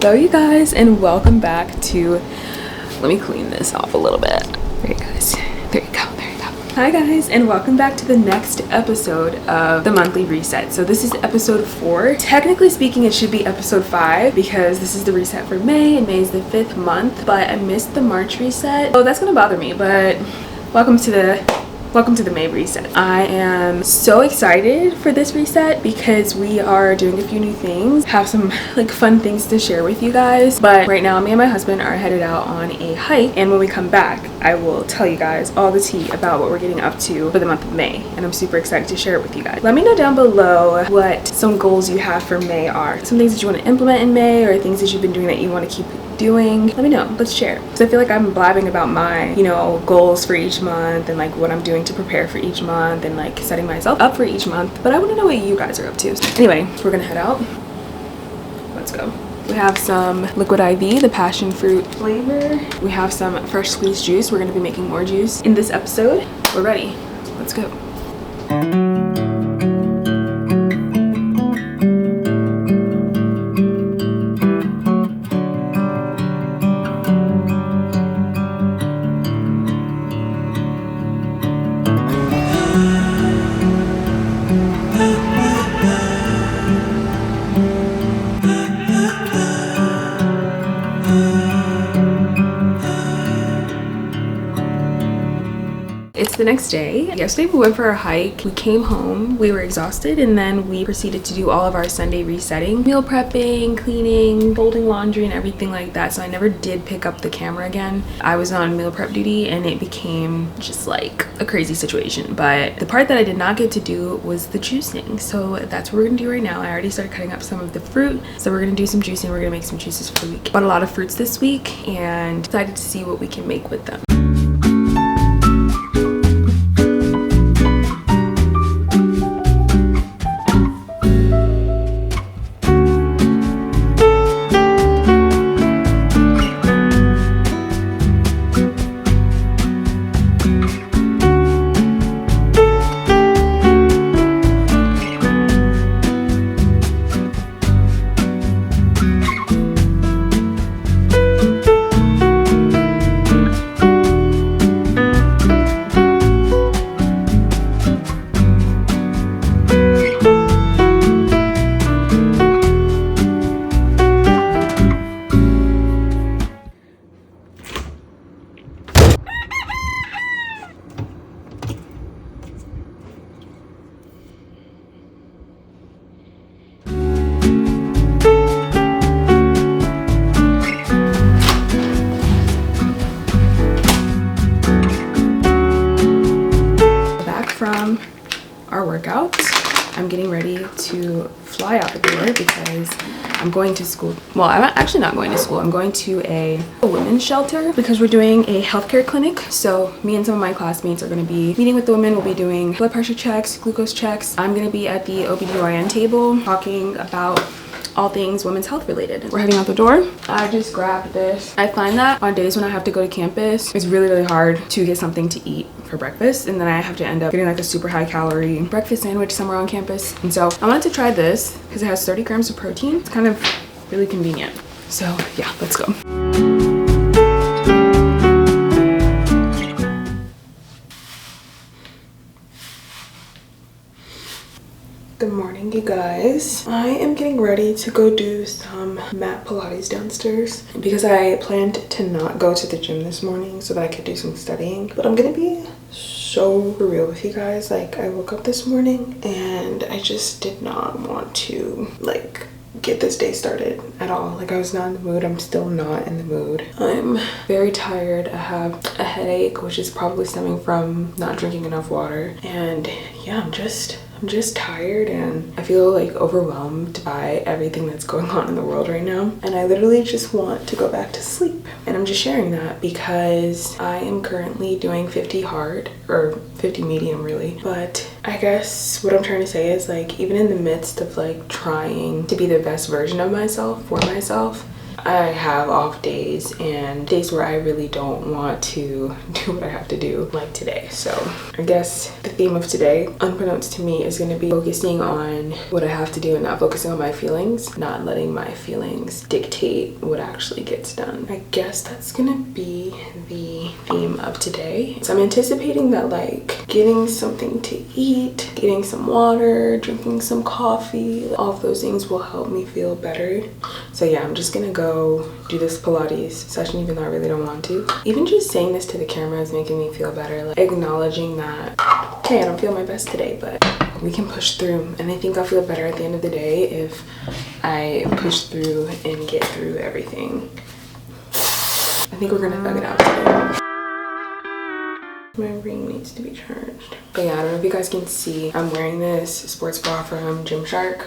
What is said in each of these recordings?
Hello you guys, and welcome back to, let me clean this off a little bit. There you guys, there you go. Hi guys, and welcome back to the next episode of the monthly reset. So this is episode 4. Technically speaking, it should be episode 5 because this is the reset for May, and May is the 5th month, but I missed the March reset. Oh, that's gonna bother me, but welcome to the May reset. I am so excited for this reset because we are doing a few new things, have some like fun things to share with you guys. But right now, me and my husband are headed out on a hike, and when we come back, I will tell you guys all the tea about what we're getting up to for the month of May, and I'm super excited to share it with you guys. Let me know down below what some goals you have for May are. Some things that you want to implement in May, or things that you've been doing that you want to keep doing. Let me know, let's share. So I feel like I'm blabbing about my, goals for each month and like what I'm doing to prepare for each month and like setting myself up for each month, but I want to know what you guys are up to. Anyway, we're gonna head out. Let's go. We have some liquid IV, the passion fruit flavor. We have some fresh squeezed juice. We're gonna be making more juice in this episode. We're ready. Let's go. It's the next day. Yesterday we went for a hike. We came home, we were exhausted, and then we proceeded to do all of our Sunday resetting, meal prepping, cleaning, folding laundry, and everything like that. So I never did pick up the camera again. I was on meal prep duty and it became just like a crazy situation. But the part that I did not get to do was the juicing. So that's what we're gonna do right now. I already started cutting up some of the fruit. So we're gonna do some juicing. We're gonna make some juices for the week. Bought a lot of fruits this week and decided to see what we can make with them. From our workout, I'm getting ready to fly out the door because I'm going to school. Well, I'm actually not going to school. I'm going to a women's shelter because we're doing a healthcare clinic. So me and some of my classmates are going to be meeting with the women. We'll be doing blood pressure checks, glucose checks. I'm going to be at the OBGYN table talking about all things women's health related. We're heading out the door. I just grabbed this. I find that on days when I have to go to campus, it's really hard to get something to eat for breakfast, and then I have to end up getting like a super high calorie breakfast sandwich somewhere on campus. And so I wanted to try this because it has 30 grams of protein. It's kind of really convenient. So yeah, let's go. Good morning, you guys. I am getting ready to go do some mat Pilates downstairs because I planned to not go to the gym this morning so that I could do some studying. But I'm gonna be so for real with you guys. Like, I woke up this morning and I just did not want to like get this day started at all. Like, I was not in the mood. I'm still not in the mood. I'm very tired. I have a headache, which is probably stemming from not drinking enough water. And yeah, I'm just tired, and I feel like overwhelmed by everything that's going on in the world right now, and I literally just want to go back to sleep. And I'm just sharing that because I am currently doing 50 hard, or 50 medium really. But I guess what I'm trying to say is, like, even in the midst of like trying to be the best version of myself for myself, I have off days and days where I really don't want to do what I have to do, like today. So I guess the theme of today, unbeknownst to me, is going to be focusing on what I have to do and not focusing on my feelings, not letting my feelings dictate what actually gets done. I guess that's going to be the theme of today. So I'm anticipating that like getting something to eat, getting some water, drinking some coffee, all of those things will help me feel better. So yeah, I'm just gonna go do this Pilates session even though I really don't want to. Even just saying this to the camera is making me feel better, like acknowledging that, okay, I don't feel my best today, but we can push through. And I think I'll feel better at the end of the day if I push through and get through everything. I think we're gonna thug it out today. My ring needs to be charged. But yeah, I don't know if you guys can see, I'm wearing this sports bra from Gymshark.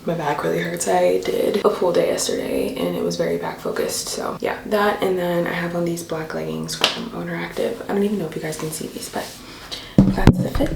My back really hurts. I did a full day yesterday and it was very back focused. So yeah, that, and then I have on these black leggings from Owner Active. I don't even know if you guys can see these, but that's the fit.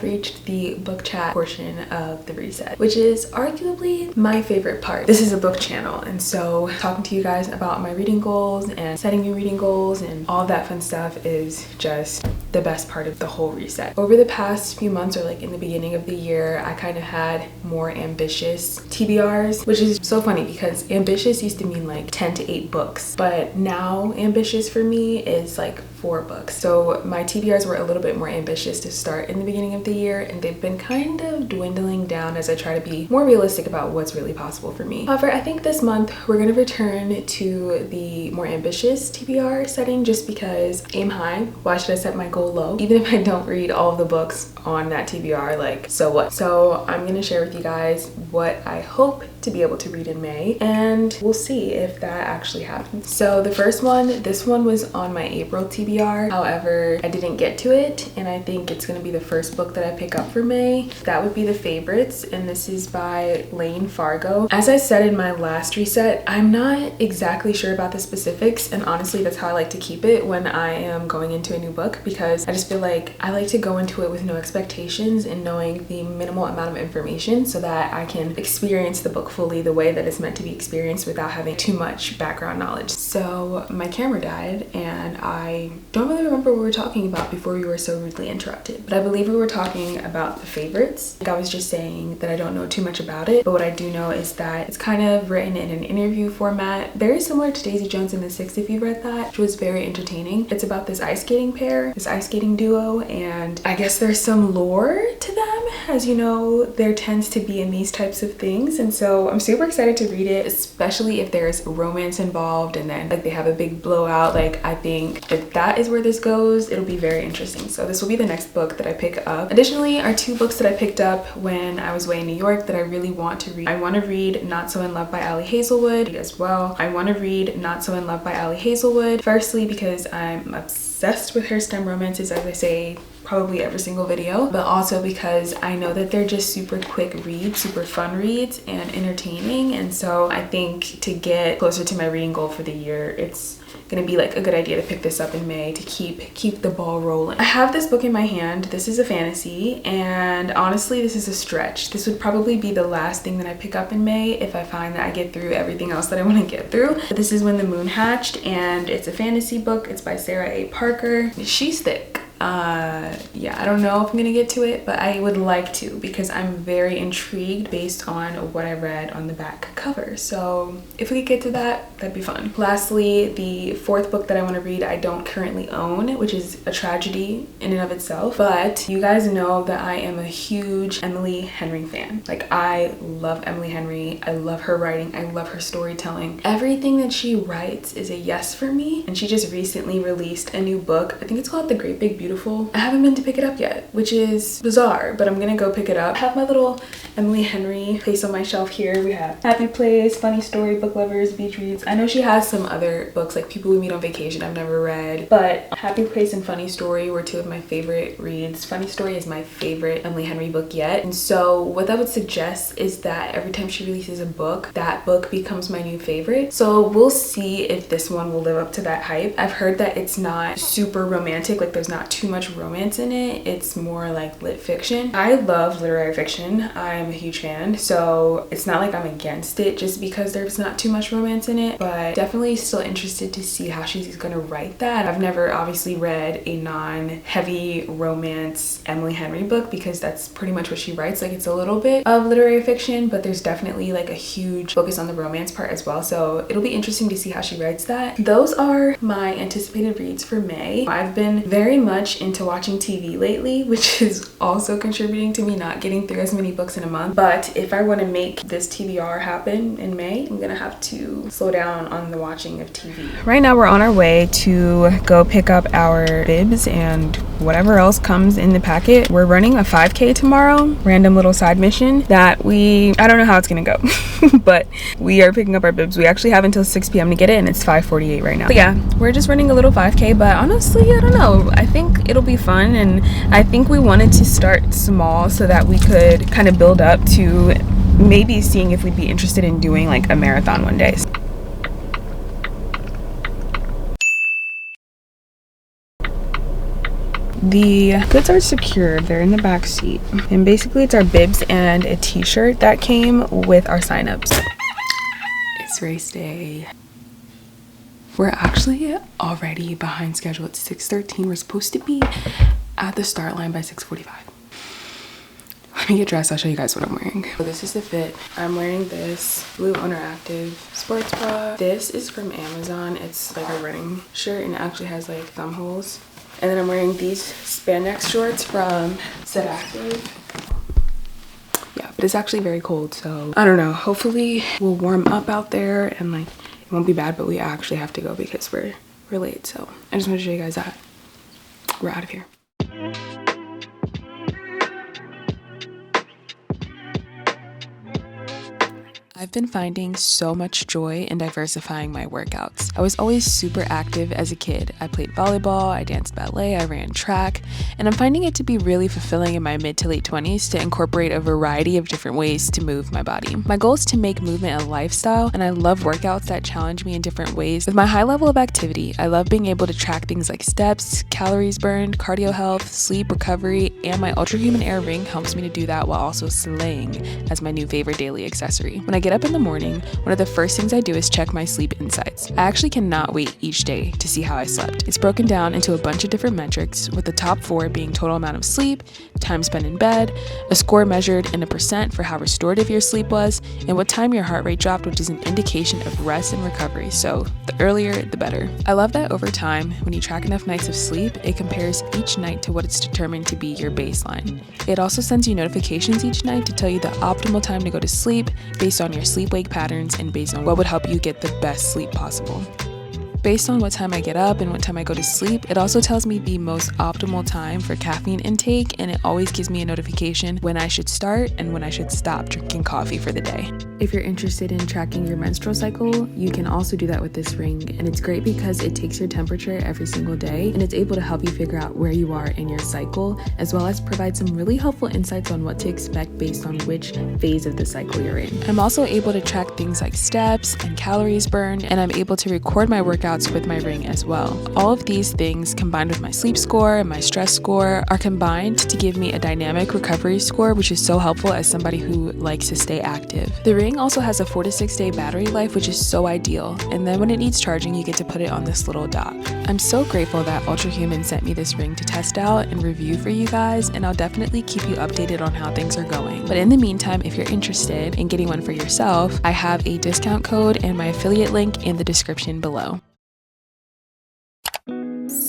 Reached the book chat portion of the reset, which is arguably my favorite part. This is a book channel, and so talking to you guys about my reading goals and setting new reading goals and all that fun stuff is just the best part of the whole reset. Over the past few months, or like in the beginning of the year, I kind of had more ambitious TBRs, which is so funny because ambitious used to mean like 10 to 8 books, but now ambitious for me is like 4 books. So my TBRs were a little bit more ambitious to start in the beginning of the year, and they've been kind of dwindling down as I try to be more realistic about what's really possible for me. However, I think this month we're going to return to the more ambitious TBR setting just because aim high. Why should I set my goal low? Even if I don't read all of the books on that TBR, like, so what? So I'm going to share with you guys what I hope to be able to read in May, and we'll see if that actually happens. So the first one, this one was on my April TBR. However, I didn't get to it, and I think it's going to be the first book that I pick up for May. That would be The Favorites, and this is by Layne Fargo. As I said in my last reset, I'm not exactly sure about the specifics, and honestly that's how I like to keep it when I am going into a new book, because I just feel like I like to go into it with no expectations and knowing the minimal amount of information so that I can experience the book fully the way that it's meant to be experienced without having too much background knowledge. So my camera died and I don't really remember what we were talking about before we were so rudely interrupted, but I believe we were talking about The Favorites. Like I was just saying that I don't know too much about it, but what I do know is that it's kind of written in an interview format, very similar to Daisy Jones and the Six if you've read that, which was very entertaining. It's about this ice skating pair, this ice skating duo, and I guess there's some lore to them, as you know, there tends to be in these types of things, and so I'm super excited to read it, especially if there's romance involved and then like they have a big blowout. Like I think if that is where this goes, it'll be very interesting. So this will be the next book that I pick up. Additionally, are 2 books that I picked up when I was away in New York that I really want to read. I want to read Not So In Love by Ali Hazelwood as well. I want to read Not So In Love by Ali Hazelwood, firstly because I'm obsessed with her STEM romances, as I say probably every single video, but also because I know that they're just super quick reads, super fun reads and entertaining, and so I think to get closer to my reading goal for the year, it's gonna be like a good idea to pick this up in May to keep the ball rolling. I have this book in my hand. This is a fantasy, and honestly this is a stretch. This would probably be the last thing that I pick up in May if I find that I get through everything else that I want to get through. But this is When the Moon Hatched, and it's a fantasy book. It's by Sarah A. Parker. She's thick. Yeah, I don't know if I'm gonna get to it, but I would like to because I'm very intrigued based on what I read on the back cover. So if we could get to that, that'd be fun. Lastly, the 4th book that I want to read I don't currently own, which is a tragedy in and of itself, but you guys know that I am a huge Emily Henry fan. Like I love Emily Henry. I love her writing. I love her storytelling. Everything that she writes is a yes for me, and she just recently released a new book. I think it's called The Great Big Beautiful beautiful. I haven't been to pick it up yet, which is bizarre, but I'm gonna go pick it up. I have my little Emily Henry place on my shelf here. We have Happy Place, Funny Story, Book Lovers, Beach Reads. I know she has some other books like People We Meet on Vacation I've never read, but Happy Place and Funny Story were two of my favorite reads. Funny Story is my favorite Emily Henry book yet, and so what that would suggest is that every time she releases a book, that book becomes my new favorite. So we'll see if this one will live up to that hype. I've heard that it's not super romantic, like there's not too much romance in it. It's more like lit fiction. I love literary fiction. I'm a huge fan, so it's not like I'm against it just because there's not too much romance in it, but definitely still interested to see how she's gonna write that. I've never obviously read a non-heavy romance Emily Henry book because that's pretty much what she writes. Like, it's a little bit of literary fiction, but there's definitely like a huge focus on the romance part as well, so it'll be interesting to see how she writes that. Those are my anticipated reads for May. I've been very much into watching TV lately, which is also contributing to me not getting through as many books in a month, but if I want to make this TBR happen in May, I'm gonna have to slow down on the watching of TV. Right now we're on our way to go pick up our bibs and whatever else comes in the packet. We're running a 5K tomorrow, random little side mission that I don't know how it's gonna go, but we are picking up our bibs. We actually have until 6 p.m. to get it, and it's 5:48 right now. But yeah, we're just running a little 5K, but honestly, I don't know. I think it'll be fun, and I think we wanted to start small so that we could kind of build up to maybe seeing if we'd be interested in doing like a marathon one day. The goods are secured, they're in the back seat, and basically it's our bibs and a t-shirt that came with our signups. It's race day. We're actually already behind schedule. It's 6:13. We're supposed to be at the start line by 6:45. Let me get dressed. I'll show you guys what I'm wearing. So this is the fit. I'm wearing this blue Owner Active sports bra. This is from Amazon. It's like a running shirt and it actually has like thumb holes. And then I'm wearing these spandex shorts from Set Active. Yeah, but it's actually very cold, so I don't know. Hopefully we'll warm up out there and like it won't be bad, but we actually have to go because we're late. So I just want to show you guys that. We're out of here. I've been finding so much joy in diversifying my workouts. I was always super active as a kid. I played volleyball, I danced ballet, I ran track, and I'm finding it to be really fulfilling in my mid to late 20s to incorporate a variety of different ways to move my body. My goal is to make movement a lifestyle, and I love workouts that challenge me in different ways. With my high level of activity, I love being able to track things like steps, calories burned, cardio health, sleep, recovery, and my ultrahuman air ring helps me to do that while also slaying as my new favorite daily accessory. When I get up in the morning, one of the first things I do is check my sleep insights. I actually cannot wait each day to see how I slept. It's broken down into a bunch of different metrics, with the top 4 being total amount of sleep, time spent in bed, a score measured in a % for how restorative your sleep was, and what time your heart rate dropped, which is an indication of rest and recovery, so the earlier the better. I love that over time, when you track enough nights of sleep, it compares each night to what it's determined to be your baseline. It also sends you notifications each night to tell you the optimal time to go to sleep based on your sleep-wake patterns and based on what would help you get the best sleep possible. Based on what time I get up and what time I go to sleep, it also tells me the most optimal time for caffeine intake, and it always gives me a notification when I should start and when I should stop drinking coffee for the day. If you're interested in tracking your menstrual cycle, you can also do that with this ring, and it's great because it takes your temperature every single day and it's able to help you figure out where you are in your cycle, as well as provide some really helpful insights on what to expect based on which phase of the cycle you're in. I'm also able to track things like steps and calories burned, and I'm able to record my workouts with my ring as well. All of these things combined with my sleep score and my stress score are combined to give me a dynamic recovery score, which is so helpful as somebody who likes to stay active. The ring also has a 4 to 6 day battery life, which is so ideal, and then when it needs charging, you get to put it on this little dock. I'm so grateful that Ultrahuman sent me this ring to test out and review for you guys, and I'll definitely keep you updated on how things are going. But in the meantime, if you're interested in getting one for yourself, I have a discount code and my affiliate link in the description below.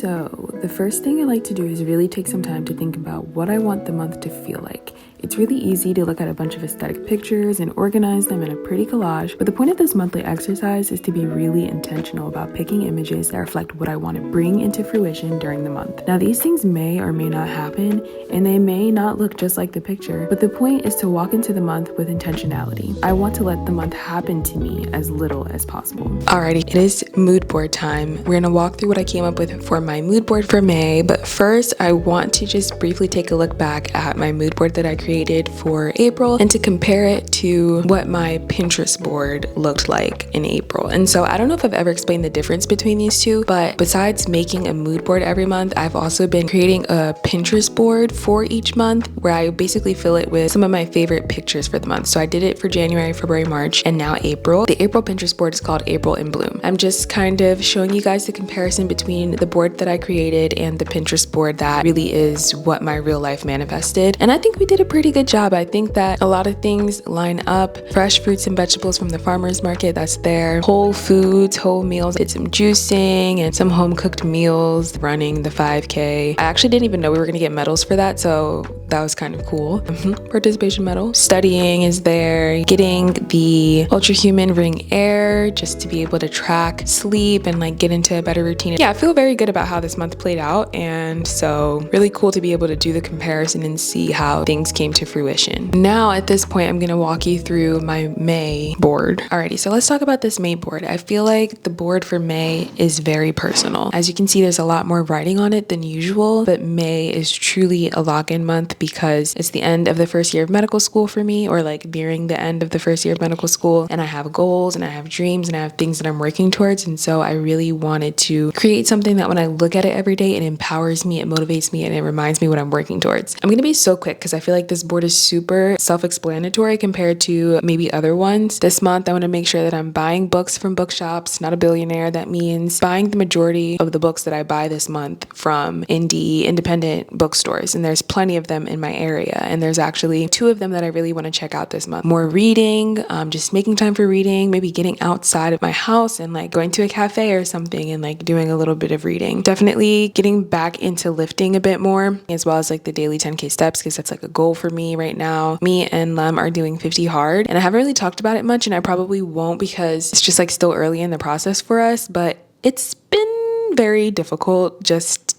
So the first thing I like to do is really take some time to think about what I want the month to feel like. It's really easy to look at a bunch of aesthetic pictures and organize them in a pretty collage, but the point of this monthly exercise is to be really intentional about picking images that reflect what I want to bring into fruition during the month. Now, these things may or may not happen, and they may not look just like the picture, but the point is to walk into the month with intentionality. I want to let the month happen to me as little as possible. Alrighty, it is mood board time. We're gonna walk through what I came up with for my mood board for May, but first I want to just briefly take a look back at my mood board that I created for April and to compare it to what my Pinterest board looked like in April. And so I don't know if I've ever explained the difference between these two, but besides making a mood board every month, I've also been creating a Pinterest board for each month where I basically fill it with some of my favorite pictures for the month. So I did it for January, February, March, and now April. The April Pinterest board is called April in Bloom. I'm just kind of showing you guys the comparison between the board that I created and the Pinterest board that really is what my real life manifested. And I think we did a pretty good job. I think that a lot of things line up. Fresh fruits and vegetables from the farmer's market, that's there. Whole foods, whole meals. Did some juicing and some home cooked meals. Running the 5K. I actually didn't even know we were gonna get medals for that, so that was kind of cool. Participation medal. Studying is there. Getting the ultrahuman ring air just to be able to track sleep and like get into a better routine. Yeah, I feel very good about how this month played out, and so really cool to be able to do the comparison and see how things came to fruition. Now at this point, I'm gonna walk you through my May board. Alrighty, so let's talk about this May board. I feel like the board for May is very personal. As you can see, there's a lot more writing on it than usual, but May is truly a lock-in month because it's the end of the first year of medical school for me, or like nearing the end of the first year of medical school, and I have goals and I have dreams and I have things that I'm working towards, and so I really wanted to create something that when I look at it every day, it empowers me, it motivates me, and it reminds me what I'm working towards. I'm gonna be so quick because I feel like this board is super self-explanatory compared to maybe other ones. This month, I want to make sure that I'm buying books from bookshops, not a billionaire. That means buying the majority of the books that I buy this month from independent bookstores, and there's plenty of them in my area, and there's actually 2 of them that I really want to check out this month. More reading, just making time for reading, maybe getting outside of my house and like going to a cafe or something and like doing a little bit of reading. Definitely getting back into lifting a bit more, as well as like the daily 10K steps, because that's like a goal for me right now. Me and Lem are doing 50 hard, and I haven't really talked about it much, and I probably won't because it's just like still early in the process for us, but it's been very difficult, just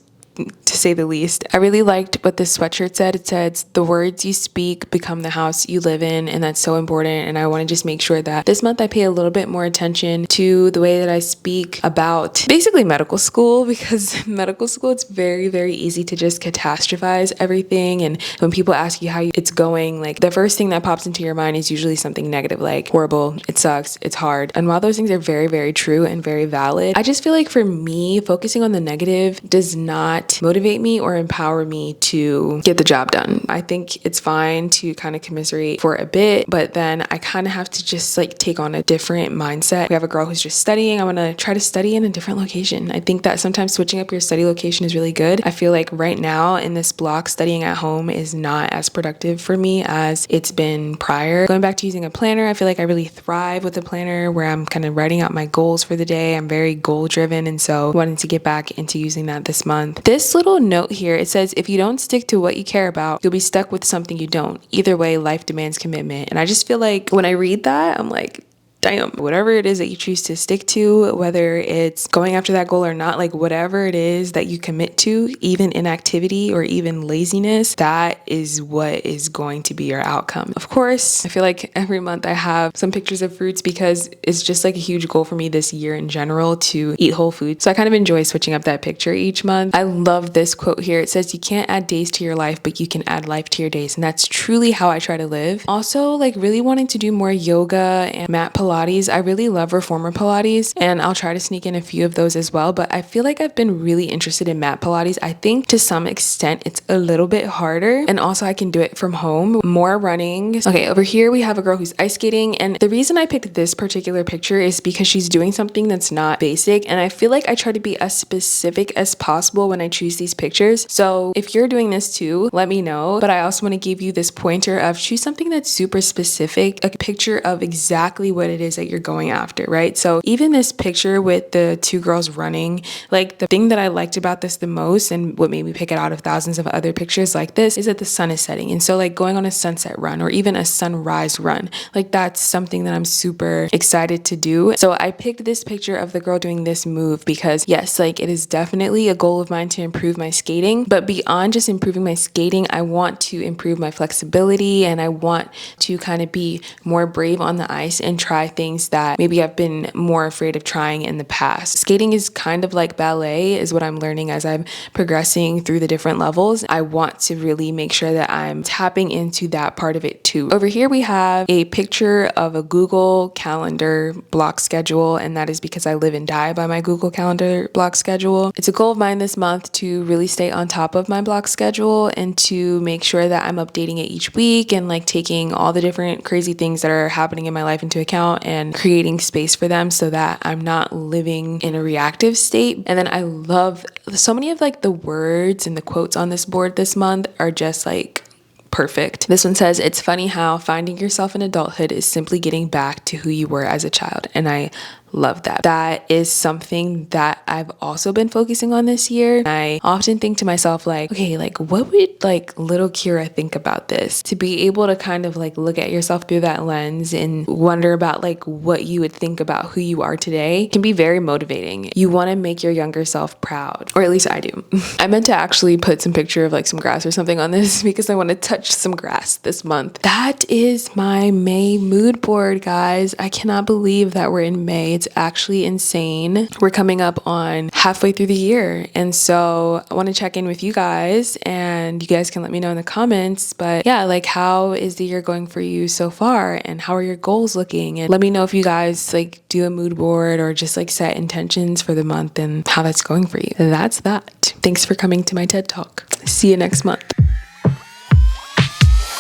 to say the least. I really liked what this sweatshirt said. It says, "The words you speak become the house you live in," and that's so important. And I want to just make sure that this month I pay a little bit more attention to the way that I speak about basically medical school, because medical school, it's very, very easy to just catastrophize everything. And when people ask you how it's going, like the first thing that pops into your mind is usually something negative, like horrible, it sucks, it's hard. And while those things are very, very true and very valid, I just feel like for me, focusing on the negative does not motivate me or empower me to get the job done. I think it's fine to kind of commiserate for a bit, but then I kind of have to just like take on a different mindset. We have a girl who's just studying. I want to try to study in a different location. I think that sometimes switching up your study location is really good. I feel like right now in this block, studying at home is not as productive for me as it's been prior. Going back to using a planner, I feel like I really thrive with a planner where I'm kind of writing out my goals for the day. I'm very goal driven, and so wanting to get back into using that this month. This little note here, it says, "If you don't stick to what you care about, you'll be stuck with something you don't. Either way, life demands commitment." And I just feel like when I read that, I'm like, damn, whatever it is that you choose to stick to, whether it's going after that goal or not, like whatever it is that you commit to, even inactivity or even laziness, that is what is going to be your outcome. Of course, I feel like every month I have some pictures of fruits because it's just like a huge goal for me this year in general to eat whole food. So I kind of enjoy switching up that picture each month. I love this quote here. It says, "You can't add days to your life, but you can add life to your days." And that's truly how I try to live. Also, like really wanting to do more yoga and mat Pilates. I really love reformer Pilates, and I'll try to sneak in a few of those as well, but I feel like I've been really interested in mat Pilates. I think to some extent it's a little bit harder, and also I can do it from home. More running. Okay, over here we have a girl who's ice skating, and the reason I picked this particular picture is because she's doing something that's not basic, and I feel like I try to be as specific as possible when I choose these pictures. So if you're doing this too, let me know, but I also want to give you this pointer of choose something that's super specific, a picture of exactly what it is that you're going after, right? So even this picture with the two girls running, like the thing that I liked about this the most and what made me pick it out of thousands of other pictures like this is that the sun is setting. And so like going on a sunset run or even a sunrise run, like that's something that I'm super excited to do. So I picked this picture of the girl doing this move because yes, like it is definitely a goal of mine to improve my skating, but beyond just improving my skating, I want to improve my flexibility and I want to kind of be more brave on the ice and try things that maybe I've been more afraid of trying in the past. Skating is kind of like ballet is what I'm learning as I'm progressing through the different levels. I want to really make sure that I'm tapping into that part of it too. Over here we have a picture of a Google Calendar block schedule, and that is because I live and die by my Google Calendar block schedule. It's a goal of mine this month to really stay on top of my block schedule and to make sure that I'm updating it each week and like taking all the different crazy things that are happening in my life into account and creating space for them so that I'm not living in a reactive state. And then I love so many of like the words and the quotes on this board this month are just like perfect. This one says, "It's funny how finding yourself in adulthood is simply getting back to who you were as a child." And I love that. That is something that I've also been focusing on this year. And I often think to myself like, okay, like what would like little Kira think about this? To be able to kind of like look at yourself through that lens and wonder about like what you would think about who you are today can be very motivating. You want to make your younger self proud, or at least I do. I meant to actually put some picture of like some grass or something on this because I want to touch some grass this month. That is my May mood board, guys. I cannot believe that we're in May. It's actually insane. We're coming up on halfway through the year. And so I want to check in with you guys and you guys can let me know in the comments. But yeah, like how is the year going for you so far? And how are your goals looking? And let me know if you guys like do a mood board or just like set intentions for the month and how that's going for you. That's that. Thanks for coming to my TED Talk. See you next month.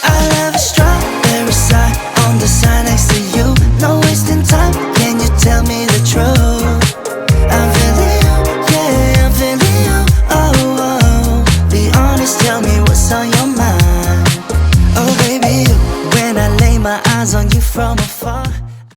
I love a strawberry side on the side next to you. No wasting time, can you tell me the truth?